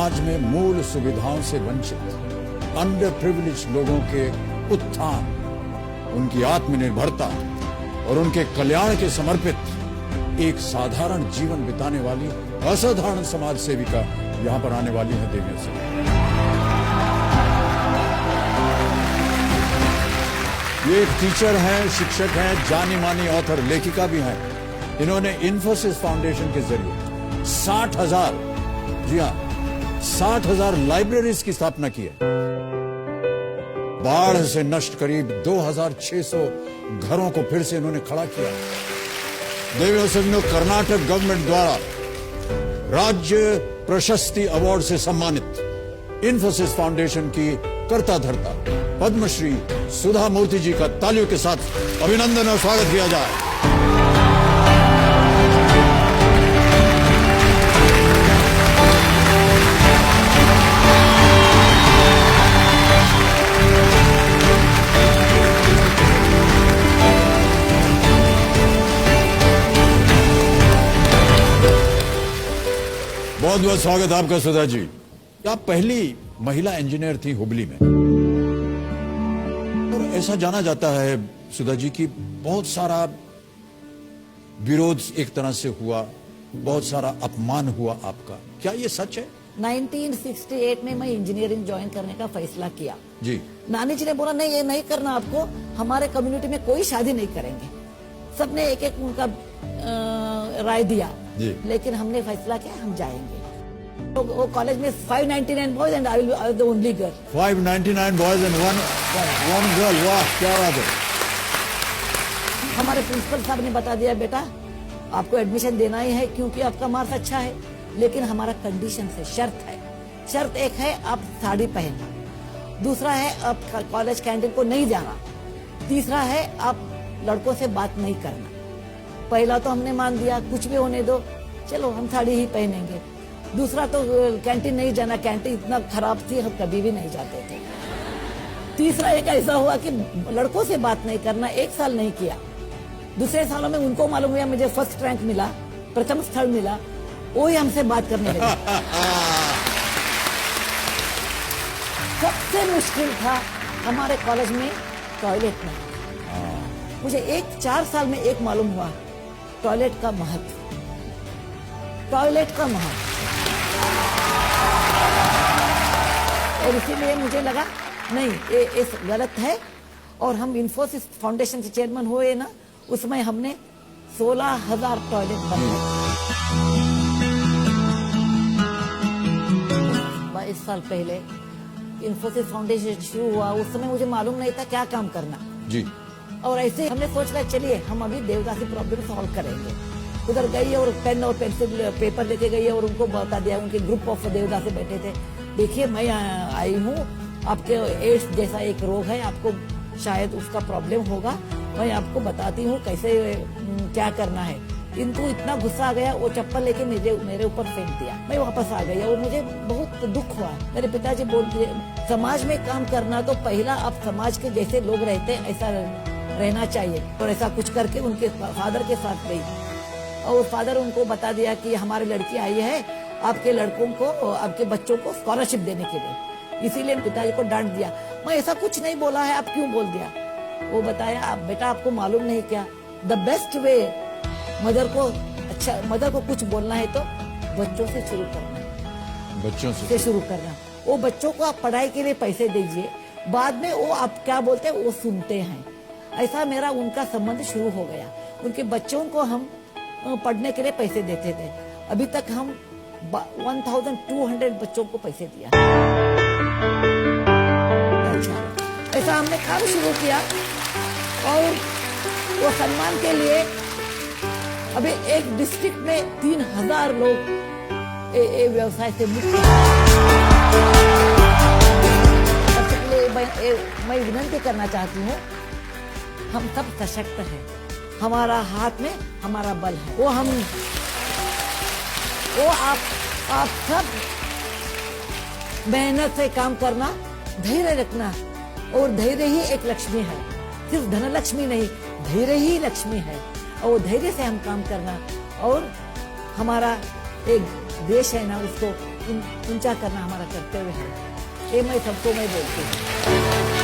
समाज में मूल सुविधाओं से वंचित अंडर प्रिविलेज लोगों के उत्थान, उनकी आत्मनिर्भरता और उनके कल्याण के समर्पित एक साधारण जीवन बिताने वाली असाधारण समाज सेविका यहां पर आने वाली है देवियों से। ये एक टीचर हैं, शिक्षक हैं, जानी मानी ऑथर, लेखिका भी हैं। इन्होंने इन्फोसिस फाउंडेशन के जरिए 60,000, जी हाँ, 60,000 लाइब्रेरीज की स्थापना की है। बाढ़ से नष्ट करीब 2,600 घरों को फिर से इन्होंने खड़ा किया। देवियों से कर्नाटक गवर्नमेंट द्वारा राज्य प्रशस्ति अवार्ड से सम्मानित इन्फोसिस फाउंडेशन की कर्ता धर्ता पद्मश्री सुधा मूर्ति जी का तालियों के साथ अभिनंदन और स्वागत किया जाए। बहुत बहुत स्वागत आपका सुधा जी। आप पहली महिला इंजीनियर थी हुबली में, और ऐसा जाना जाता है सुधा जी की बहुत सारा विरोध एक तरह से हुआ, बहुत सारा अपमान हुआ आपका, क्या ये सच है? 1968 में मैं इंजीनियरिंग ज्वाइन करने का फैसला किया जी। नानी जी ने बोला नहीं ये नहीं करना आपको, हमारे कम्युनिटी में कोई शादी नहीं करेंगे। सबने एक एक उनका राय दिया जी। लेकिन हमने फैसला किया हम जाएंगे। तो वो कॉलेज में 599 boys and I will be the only girl. 599 boys and one girl, वाह क्या बात है। हमारे प्रिंसिपल साहब ने बता दिया बेटा आपको एडमिशन देना ही है क्योंकि आपका मार्क्स अच्छा है, लेकिन हमारा कंडीशन से शर्त है। शर्त एक है आप साड़ी पहनना, दूसरा है आप कॉलेज कैंटीन को नहीं जाना, तीसरा है आप लड़कों से बात नहीं करना। पहला तो हमने मान दिया कुछ भी होने दो, चलो हम साड़ी ही पहनेंगे। दूसरा तो कैंटीन नहीं जाना, कैंटीन इतना खराब थी हम कभी भी नहीं जाते थे। तीसरा एक ऐसा हुआ कि लड़कों से बात नहीं करना, एक साल नहीं किया। दूसरे सालों में उनको मालूम हुआ मुझे फर्स्ट रैंक मिला, प्रथम स्थल मिला, वो ही हमसे बात करने लगे। सबसे मुश्किल था हमारे कॉलेज में टॉयलेट में। मुझे 4 साल में एक मालूम हुआ टॉयलेट का महत्व, टॉयलेट का महत्व। और इसीलिए मुझे लगा नहीं ये गलत है। और हम इन्फोसिस फाउंडेशन से चेयरमैन हुए ना, उसमें हमने 16,000 टॉयलेट बनाए। 22 साल पहले इन्फोसिस फाउंडेशन शुरू हुआ, उस समय मुझे मालूम नहीं था क्या काम करना जी। और ऐसे हमने सोच लिया चलिए हम अभी देवदासी प्रॉब्लम सॉल्व करेंगे। उधर गई और पेन और पेंसिल पेपर लेके गई और उनको बता दिया, उनके ग्रुप ऑफ देवदासी बैठे थे, देखिए मैं आई हूँ, आपके एड्स जैसा एक रोग है, आपको शायद उसका प्रॉब्लम होगा, मैं आपको बताती हूँ कैसे क्या करना है। इनको इतना गुस्सा आ गया, वो चप्पल लेके मेरे ऊपर फेंक दिया। मैं वापस आ गई और मुझे बहुत दुख हुआ। मेरे पिताजी बोलते समाज में काम करना तो पहला आप समाज के जैसे लोग रहते ऐसा रहना चाहिए। और ऐसा कुछ करके उनके फादर के साथ गई और फादर उनको बता दिया कि हमारी लड़की आई है आपके लड़कों को, आपके बच्चों को स्कॉलरशिप देने के लिए। इसीलिए पिताजी को डांट दिया। मैं ऐसा कुछ नहीं बोला है, आप क्यों बोल दिया? वो बताया आप बेटा आपको मालूम नहीं क्या, द बेस्ट वे मदर को अच्छा मदर को कुछ बोलना है तो बच्चों से शुरू करना है, बच्चों से शुरू करना। वो बच्चों को आप पढ़ाई के लिए पैसे दीजिए, बाद में वो आप क्या बोलते हैं वो सुनते हैं। ऐसा मेरा उनका संबंध शुरू हो गया। उनके बच्चों को हम पढ़ने के लिए पैसे देते थे। अभी तक हम 1200 बच्चों को पैसे दिया। अच्छा ऐसा हमने काम शुरू किया और वो सम्मान के लिए अभी एक डिस्ट्रिक्ट में 3,000 लोग व्यवसाय से मुक्त। मैं विनती करना चाहती हूँ, हम सब सशक्त हैं, हमारा हाथ में हमारा बल है। वो आप सब मेहनत से काम करना, धैर्य रखना, और धैर्य ही एक लक्ष्मी है। सिर्फ धन लक्ष्मी नहीं, धैर्य ही लक्ष्मी है। और धैर्य से हम काम करना और हमारा एक देश है ना उसको ऊंचा करना हमारा कर्तव्य है। ये मैं सबको मैं बोलती हूँ।